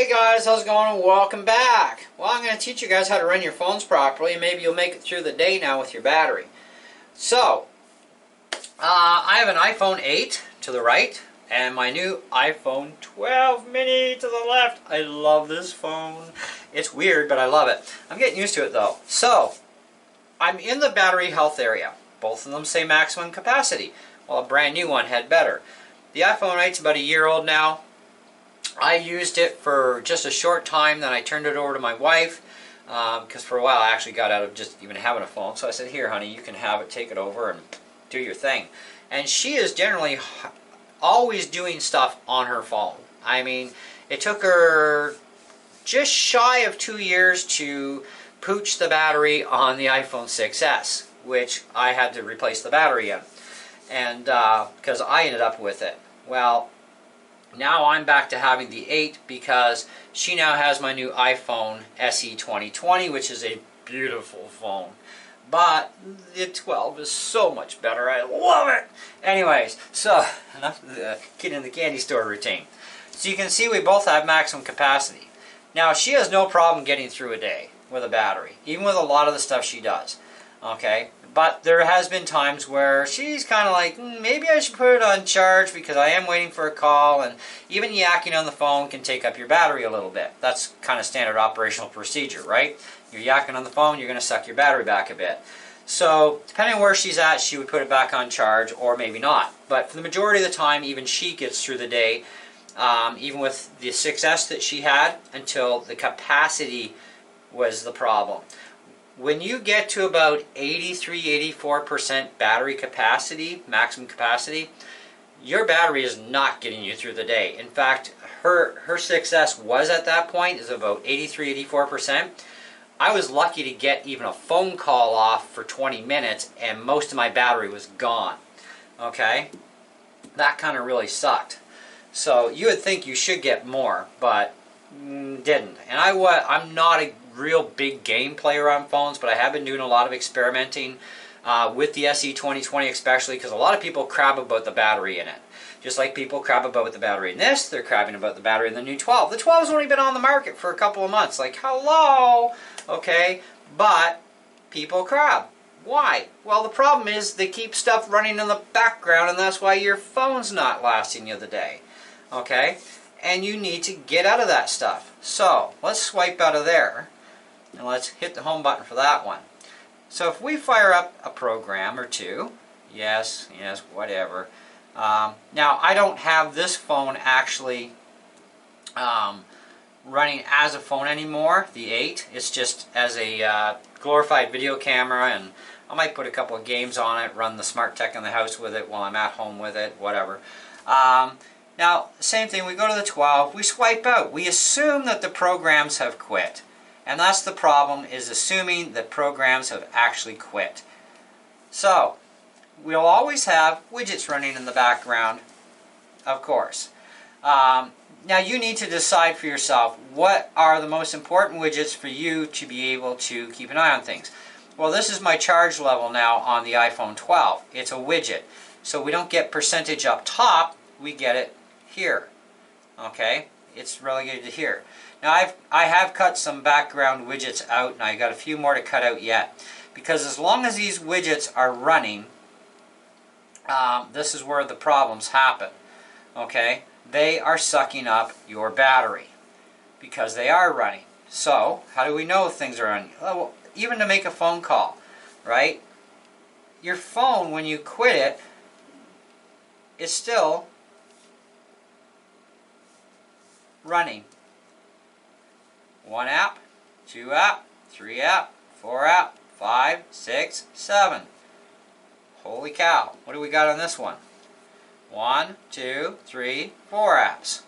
Hey guys, how's it going and welcome back. Well, I'm going to teach you guys how to run your phones properly and maybe you'll make it through the day now with your battery. So, I have an iPhone 8 to the right and my new iPhone 12 mini to the left. I love this phone. It's weird, but I love it. I'm getting used to it though. So, I'm in the battery health area. Both of them say maximum capacity, while a brand new one had better. The iPhone 8 is about a year old now. I used it for just a short time, then I turned it over to my wife because for a while I actually got out of just even having a phone. So I said, here honey, you can have it, take it over and do your thing. And she is generally always doing stuff on her phone. I mean, it took her just shy of 2 years to pooch the battery on the iPhone 6s, which I had to replace the battery in, and because I ended up with it. Well, now I'm back to having the 8 because she now has my new iPhone SE 2020, which is a beautiful phone. But the 12 is so much better. I love it! Anyways, so enough of the kid in the candy store routine. So you can see we both have maximum capacity. Now she has no problem getting through a day with a battery, even with a lot of the stuff she does. Okay? But there has been times where she's kind of like, maybe I should put it on charge because I am waiting for a call, and even yakking on the phone can take up your battery a little bit. That's kind of standard operational procedure, right? You're yakking on the phone, you're going to suck your battery back a bit. So depending on where she's at, she would put it back on charge or maybe not. But for the majority of the time, even she gets through the day, even with the 6S that she had, until the capacity was the problem. When you get to about 83-84% battery capacity, maximum capacity, your battery is not getting you through the day. In fact, her 6S was at that point, is about 83-84%. I was lucky to get even a phone call off for 20 minutes and most of my battery was gone. Okay? That kind of really sucked. So you would think you should get more, but didn't. And I'm not a real big game player on phones, but I have been doing a lot of experimenting with the SE 2020 especially, because a lot of people crab about the battery in it. Just like people crab about the battery in this, they're crabbing about the battery in the new 12. The 12's only been on the market for a couple of months. Like, hello! Okay, but people crab. Why? Well, the problem is they keep stuff running in the background, and that's why your phone's not lasting you the day. Okay? And you need to get out of that stuff. So, let's swipe out of there. And let's hit the home button for that one. So if we fire up a program or two, yes, whatever. Now I don't have this phone actually running as a phone anymore, the 8. It's just as a glorified video camera, and I might put a couple of games on it, run the smart tech in the house with it while I'm at home with it, whatever. Now, same thing, we go to the 12, we swipe out. We assume that the programs have quit. And that's the problem, is assuming that programs have actually quit. So, we'll always have widgets running in the background, of course. Now you need to decide for yourself, what are the most important widgets for you to be able to keep an eye on things. Well, this is my charge level now on the iPhone 12. It's a widget. So we don't get percentage up top, we get it here. Okay? It's relegated to here. Now I have cut some background widgets out, and I got a few more to cut out yet. Because as long as these widgets are running, this is where the problems happen. Okay? They are sucking up your battery because they are running. So, how do we know if things are running? Well, even to make a phone call, right? Your phone, when you quit it, is still running. 1 app, 2 app, 3 app, 4 app, 5, 6, 7. Holy cow. What do we got on this one? 1, 2, 3, 4 apps.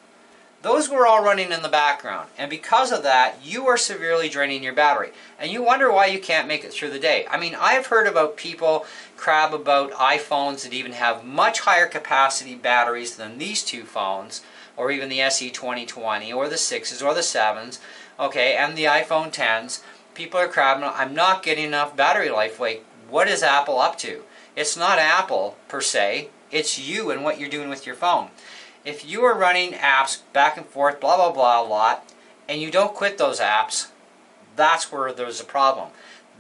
Those were all running in the background. And because of that, you are severely draining your battery. And you wonder why you can't make it through the day. I mean, I've heard about people crab about iPhones that even have much higher capacity batteries than these two phones, or even the SE 2020, or the 6s, or the 7s, okay, and the iPhone 10s. People are crabbing, I'm not getting enough battery life. Like, what is Apple up to? It's not Apple, per se. It's you and what you're doing with your phone. If you are running apps back and forth, blah, blah, blah, a lot, and you don't quit those apps, that's where there's a problem.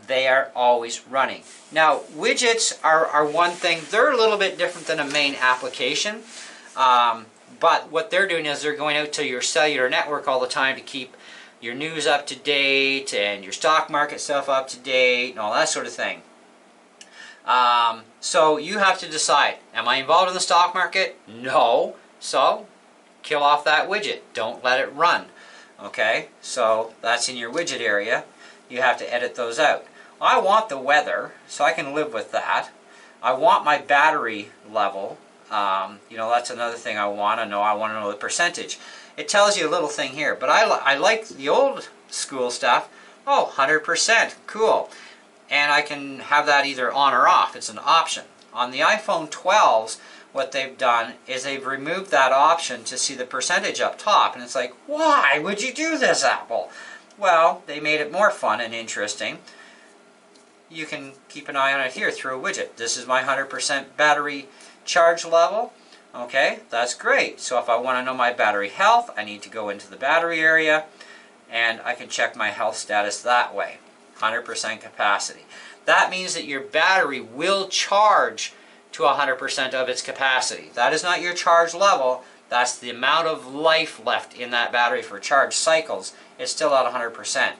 They are always running. Now, widgets are one thing. They're a little bit different than a main application. But what they're doing is they're going out to your cellular network all the time to keep your news up to date and your stock market stuff up to date and all that sort of thing. So you have to decide, am I involved in the stock market? No. So kill off that widget. Don't let it run. Okay, so that's in your widget area. You have to edit those out. I want the weather, so I can live with that. I want my battery level. You know, that's another thing I want to know. I want to know the percentage. It tells you a little thing here, but I like the old school stuff. Oh, 100%, cool. And I can have that either on or off. It's an option. On the iPhone 12s, what they've done is they've removed that option to see the percentage up top. And it's like, why would you do this, Apple? Well, they made it more fun and interesting. You can keep an eye on it here through a widget. This is my 100% battery charge level. Okay, that's great. So if I want to know my battery health, I need to go into the battery area and I can check my health status that way. 100% capacity. That means that your battery will charge to 100% of its capacity. That is not your charge level. That's the amount of life left in that battery for charge cycles. It's still at 100%.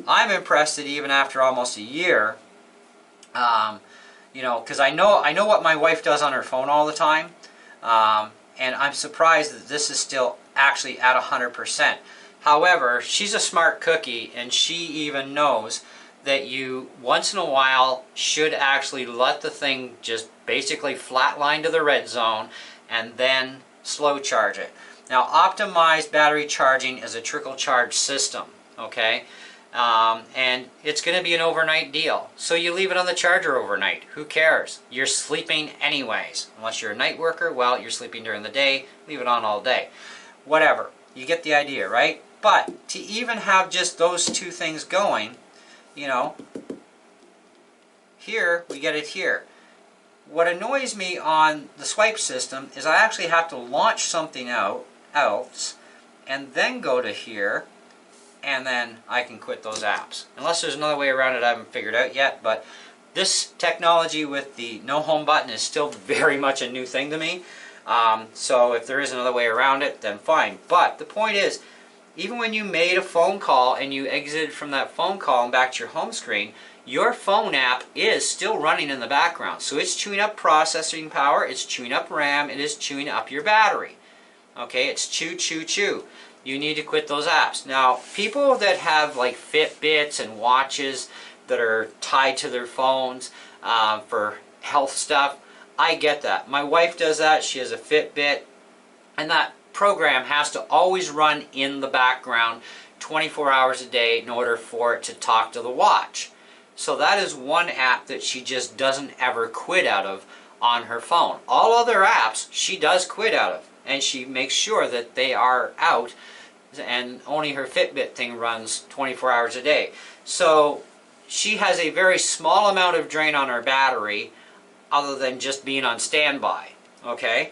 I'm impressed that even after almost a year, you know, because I know what my wife does on her phone all the time, and I'm surprised that this is still actually at 100%. However, she's a smart cookie, and she even knows that you once in a while should actually let the thing just basically flatline to the red zone and then slow charge it. Now, optimized battery charging is a trickle charge system, okay? And it's going to be an overnight deal. So you leave it on the charger overnight. Who cares? You're sleeping anyways. Unless you're a night worker, well, you're sleeping during the day. Leave it on all day. Whatever. You get the idea, right? But to even have just those two things going, you know, here, we get it here. What annoys me on the swipe system is I actually have to launch something else and then go to here, and then I can quit those apps. Unless there's another way around it I haven't figured out yet, but this technology with the no home button is still very much a new thing to me. So if there is another way around it, then fine. But the point is, even when you made a phone call and you exited from that phone call and back to your home screen, your phone app is still running in the background. So it's chewing up processing power, it's chewing up RAM, it is chewing up your battery. Okay, it's chew, chew, chew. You need to quit those apps. Now, people that have like Fitbits and watches that are tied to their phones for health stuff, I get that. My wife does that. She has a Fitbit, and that program has to always run in the background 24 hours a day in order for it to talk to the watch. So that is one app that she just doesn't ever quit out of on her phone. All other apps she does quit out of, and she makes sure that they are out, and only her Fitbit thing runs 24 hours a day. So she has a very small amount of drain on her battery other than just being on standby, okay?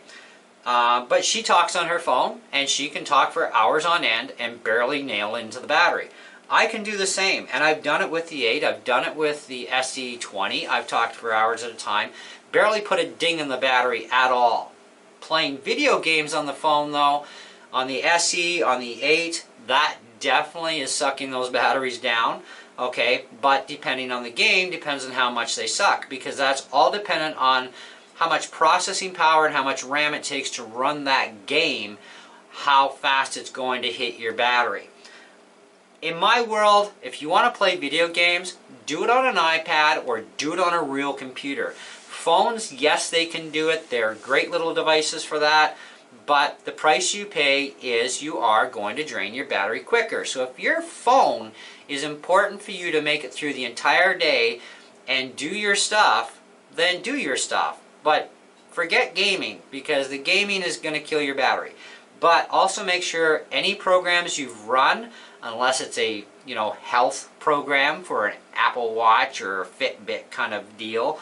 But she talks on her phone, and she can talk for hours on end and barely nail into the battery. I can do the same, and I've done it with the 8, I've done it with the SE20, I've talked for hours at a time, barely put a ding in the battery at all. Playing video games on the phone though, on the SE, on the 8, that definitely is sucking those batteries down, okay, but depending on the game, depends on how much they suck, because that's all dependent on how much processing power and how much RAM it takes to run that game, how fast it's going to hit your battery. In my world, if you want to play video games, do it on an iPad or do it on a real computer. Phones, yes, they can do it. They're great little devices for that. But the price you pay is you are going to drain your battery quicker. So if your phone is important for you to make it through the entire day and do your stuff, then do your stuff. But forget gaming, because the gaming is going to kill your battery. But also make sure any programs you've run, unless it's a health program for an Apple Watch or a Fitbit kind of deal,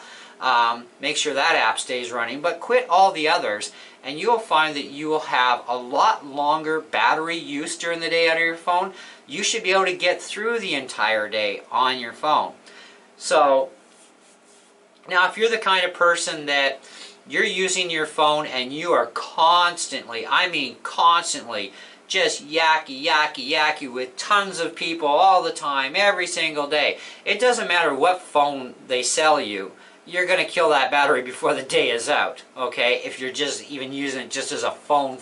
make sure that app stays running, but quit all the others, and you'll find that you will have a lot longer battery use during the day out of your phone. you should be able to get through the entire day on your phone. So now if you're the kind of person that you're using your phone and you are constantly, I mean constantly, just yakky with tons of people all the time, every single day. It doesn't matter what phone they sell you, you're going to kill that battery before the day is out, okay? If you're just even using it just as a phone,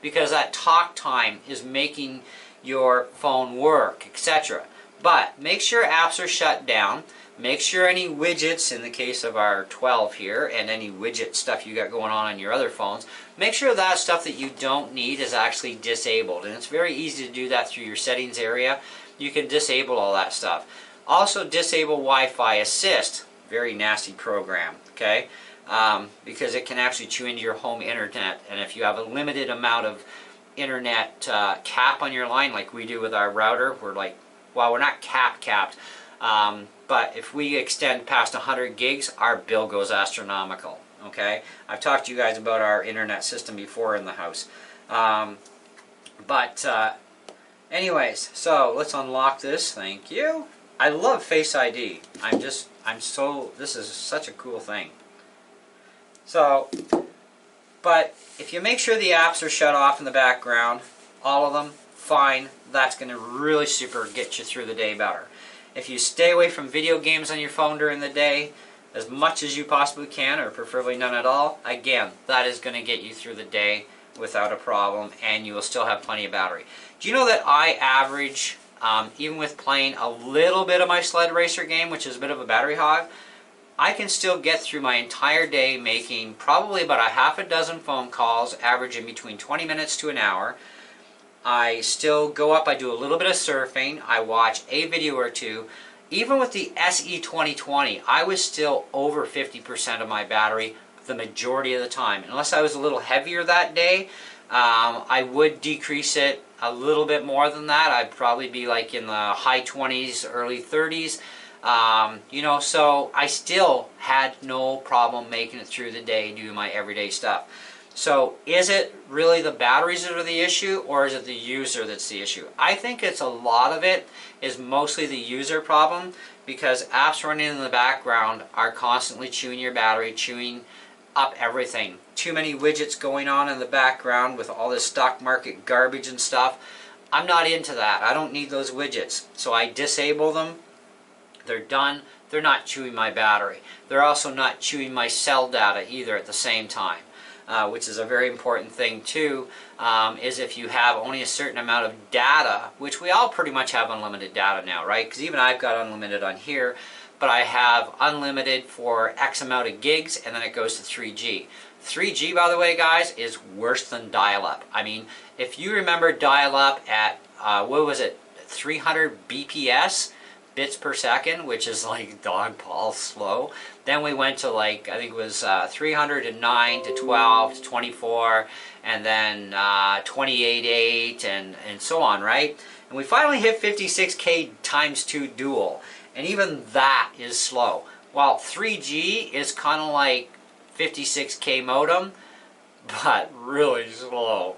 because that talk time is making your phone work, etc. But make sure apps are shut down. Make sure any widgets, in the case of our 12 here, and any widget stuff you got going on your other phones, make sure that stuff that you don't need is actually disabled. And it's very easy to do that through your settings area. You can disable all that stuff. Also disable Wi-Fi Assist. Very nasty program, okay? Because it can actually chew into your home internet. And if you have a limited amount of internet cap on your line, like we do with our router, we're like, well, we're not capped. But if we extend past 100 gigs, our bill goes astronomical, okay? I've talked to you guys about our internet system before in the house. Anyways, so let's unlock this, thank you. I love Face ID. This is such a cool thing. So, but if you make sure the apps are shut off in the background, all of them, fine, that's going to really super get you through the day better. If you stay away from video games on your phone during the day, as much as you possibly can, or preferably none at all, again, that is going to get you through the day without a problem, and you will still have plenty of battery. Do you know that I average, even with playing a little bit of my sled racer game, which is a bit of a battery hog, I can still get through my entire day making probably about a half a dozen phone calls, averaging between 20 minutes to an hour. I still go up, I do a little bit of surfing, I watch a video or two. Even with the SE 2020, I was still over 50% of my battery the majority of the time. Unless I was a little heavier that day, I would decrease it a little bit more than that. I'd probably be like in the high 20s, early 30s. So I still had no problem making it through the day doing my everyday stuff. So is it really the batteries that are the issue, or is it the user that's the issue? I think it's a lot of it is mostly the user problem, because apps running in the background are constantly chewing your battery, chewing up everything. Too many widgets going on in the background with all this stock market garbage and stuff. I'm not into that. I don't need those widgets. So I disable them. They're done. They're not chewing my battery. They're also not chewing my cell data either at the same time. Which is a very important thing too, is if you have only a certain amount of data, which we all pretty much have unlimited data now, right? Because even I've got unlimited on here, but I have unlimited for X amount of gigs, and then it goes to 3G. 3G, by the way, guys, is worse than dial-up. I mean, if you remember dial-up at, 300 BPS, bits per second, which is like dog paw slow. Then we went to like, I think it was 309 to 12 to 24, and then 28.8 and so on, right? And we finally hit 56K times 2 dual, and even that is slow. While 3G is kind of like 56K modem, but really slow.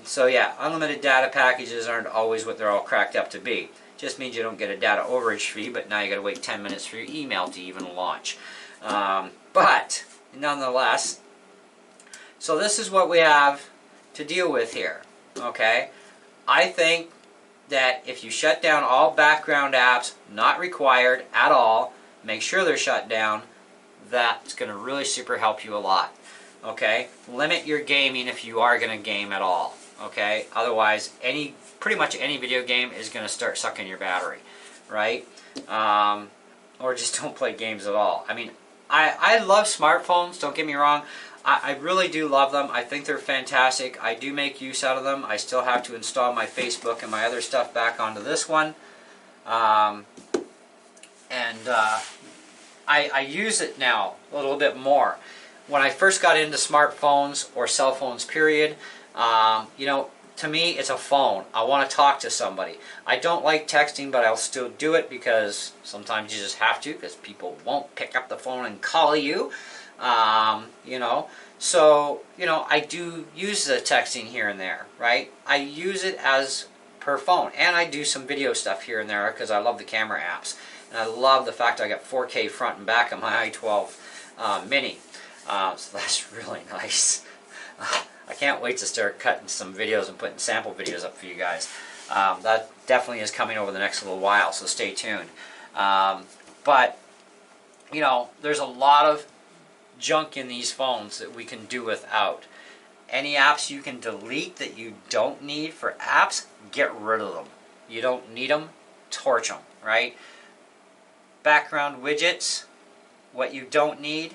So yeah, unlimited data packages aren't always what they're all cracked up to be. Just means you don't get a data overage fee, but now you got to wait 10 minutes for your email to even launch. But nonetheless, so this is what we have to deal with here. Okay, I think that if you shut down all background apps, not required at all, make sure they're shut down. That's going to really super help you a lot. Okay, limit your gaming if you are going to game at all. Okay, otherwise pretty much any video game is going to start sucking your battery, right? Or just don't play games at all. I mean, I love smartphones, don't get me wrong. I really do love them. I think they're fantastic. I do make use out of them. I still have to install my Facebook and my other stuff back onto this one. I use it now a little bit more. When I first got into smartphones or cell phones, period, to me, it's a phone. I want to talk to somebody. I don't like texting, but I'll still do it because sometimes you just have to, because people won't pick up the phone and call you. So, I do use the texting here and there, right? I use it as per phone. And I do some video stuff here and there because I love the camera apps. And I love the fact I got 4K front and back on my i12 mini. So that's really nice. I can't wait to start cutting some videos and putting sample videos up for you guys. That definitely is coming over the next little while, so stay tuned. But, you know, there's a lot of junk in these phones that we can do without. Any apps you can delete that you don't need for apps, get rid of them. You don't need them, torch them, right? Background widgets, what you don't need,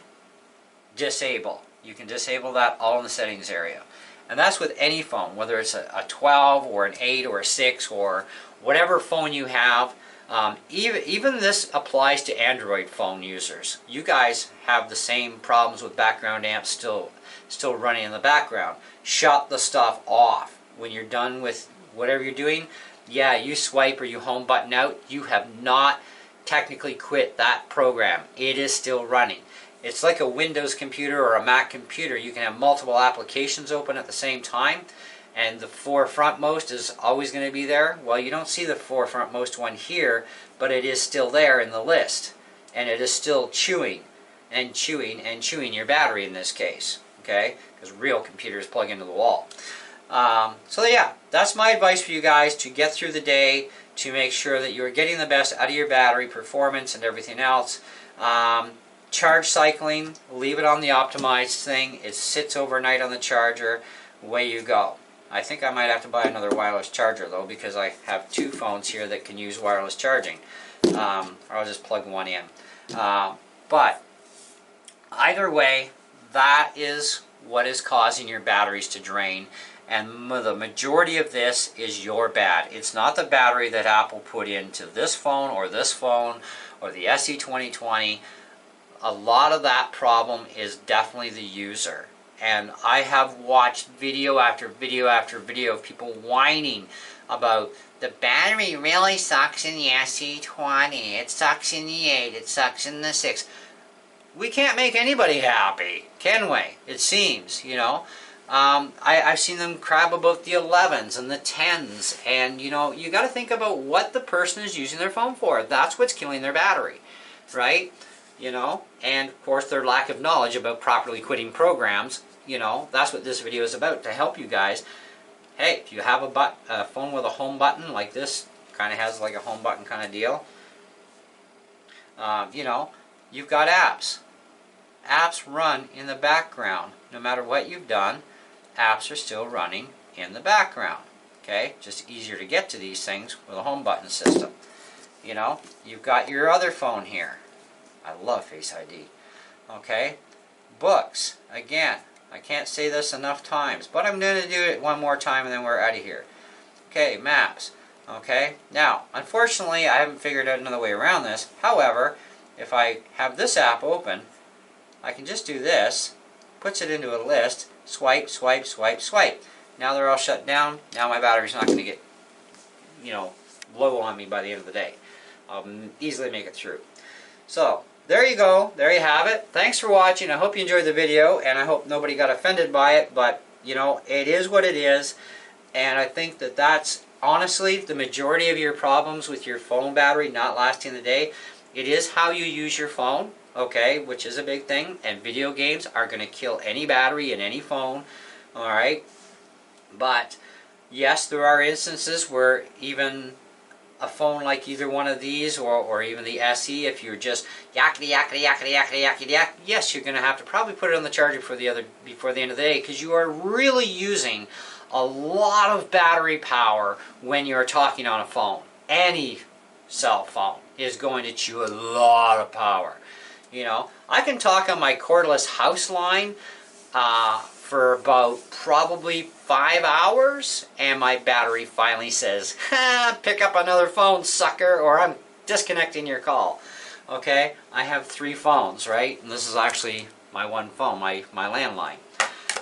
disable. You can disable that all in the settings area. And that's with any phone, whether it's a 12 or an 8 or a 6 or whatever phone you have. Even this applies to Android phone users. You guys have the same problems with background amps still running in the background. Shut the stuff off. When you're done with whatever you're doing, yeah, you swipe or you home button out, you have not technically quit that program. It is still running. It's like a Windows computer or a Mac computer. You can have multiple applications open at the same time, and the forefrontmost is always going to be there. Well, you don't see the forefrontmost one here, but it is still there in the list, and it is still chewing and chewing and chewing your battery in this case, okay? Because real computers plug into the wall. So yeah, that's my advice for you guys to get through the day, to make sure that you're getting the best out of your battery performance and everything else. Charge cycling, leave it on the optimized thing. It sits overnight on the charger. Away you go. I think I might have to buy another wireless charger though, because I have two phones here that can use wireless charging. Or I'll just plug one in. But either way, that is what is causing your batteries to drain. And the majority of this is your bad. It's not the battery that Apple put into this phone or the SE 2020. A lot of that problem is definitely the user. And I have watched video after video after video of people whining about the battery really sucks in the SE20, it sucks in the 8, it sucks in the 6. We can't make anybody happy, can we? It seems, you know. I've seen them crab about the 11s and the 10s, and you know, you got to think about what the person is using their phone for. That's what's killing their battery, right? You know, and of course their lack of knowledge about properly quitting programs. You know, that's what this video is about, to help you guys. Hey, if you have a phone with a home button like this, kind of has like a home button kind of deal, you know, you've got apps. Apps run in the background. No matter what you've done, apps are still running in the background. Okay, just easier to get to these things with a home button system. You know, you've got your other phone here. I love Face ID. Okay, books. Again, I can't say this enough times, but I'm going to do it one more time and then we're out of here. Okay, maps. Okay, now, unfortunately, I haven't figured out another way around this. However, if I have this app open, I can just do this, puts it into a list, swipe, swipe, swipe, swipe. Now they're all shut down. Now my battery's not going to get, you know, low on me by the end of the day. I'll easily make it through. So, there you go. There you have it. Thanks for watching. I hope you enjoyed the video, and I hope nobody got offended by it, but, you know, it is what it is, and I think that that's, honestly, the majority of your problems with your phone battery not lasting the day. It is how you use your phone, okay, which is a big thing, and video games are going to kill any battery in any phone, alright? But, yes, there are instances where even a phone like either one of these or even the SE, if you're just yakety yakety yakety yakety yakety yak, yes, you're going to have to probably put it on the charger before the end of the day, because you are really using a lot of battery power when you're talking on a phone. Any cell phone is going to chew a lot of power. You know, I can talk on my cordless house line for about probably 5 hours, and my battery finally says, ha, pick up another phone, sucker, or I'm disconnecting your call. Okay, I have 3 phones, right? And this is actually my one phone, my landline.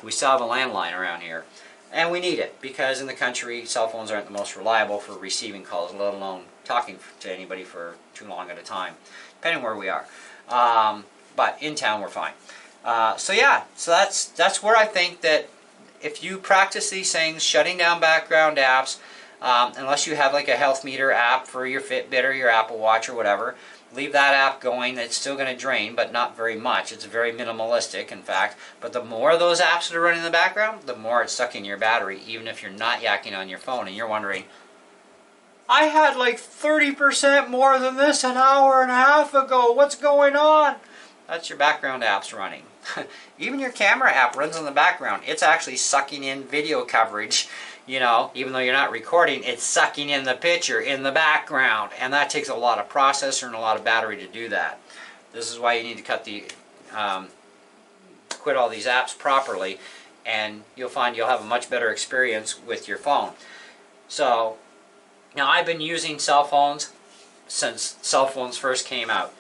We still have a landline around here. And we need it, because in the country, cell phones aren't the most reliable for receiving calls, let alone talking to anybody for too long at a time, depending where we are. But in town, we're fine. So yeah, so that's where I think that if you practice these things, shutting down background apps, unless you have like a health meter app for your Fitbit or your Apple Watch or whatever. Leave that app going. It's still going to drain, but not very much. It's very minimalistic, in fact. But the more of those apps that are running in the background, the more it's sucking your battery, even if you're not yakking on your phone and you're wondering, I had like 30% more than this an hour and a half ago. What's going on? That's your background apps running. Even your camera app runs in the background. It's actually sucking in video coverage. You know, even though you're not recording, it's sucking in the picture in the background. And that takes a lot of processor and a lot of battery to do that. This is why you need to quit all these apps properly, and you'll find you'll have a much better experience with your phone. So, now I've been using cell phones since cell phones first came out.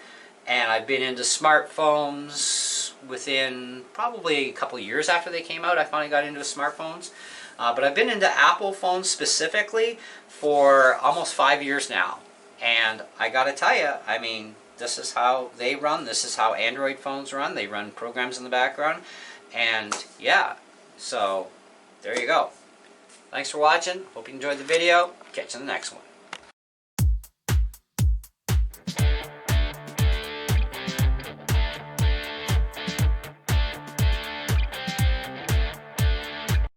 And I've been into smartphones within probably a couple of years after they came out. I finally got into smartphones. But I've been into Apple phones specifically for almost 5 years now. And I gotta tell you, I mean, this is how they run. This is how Android phones run. They run programs in the background. And yeah, so there you go. Thanks for watching. Hope you enjoyed the video. Catch you in the next one.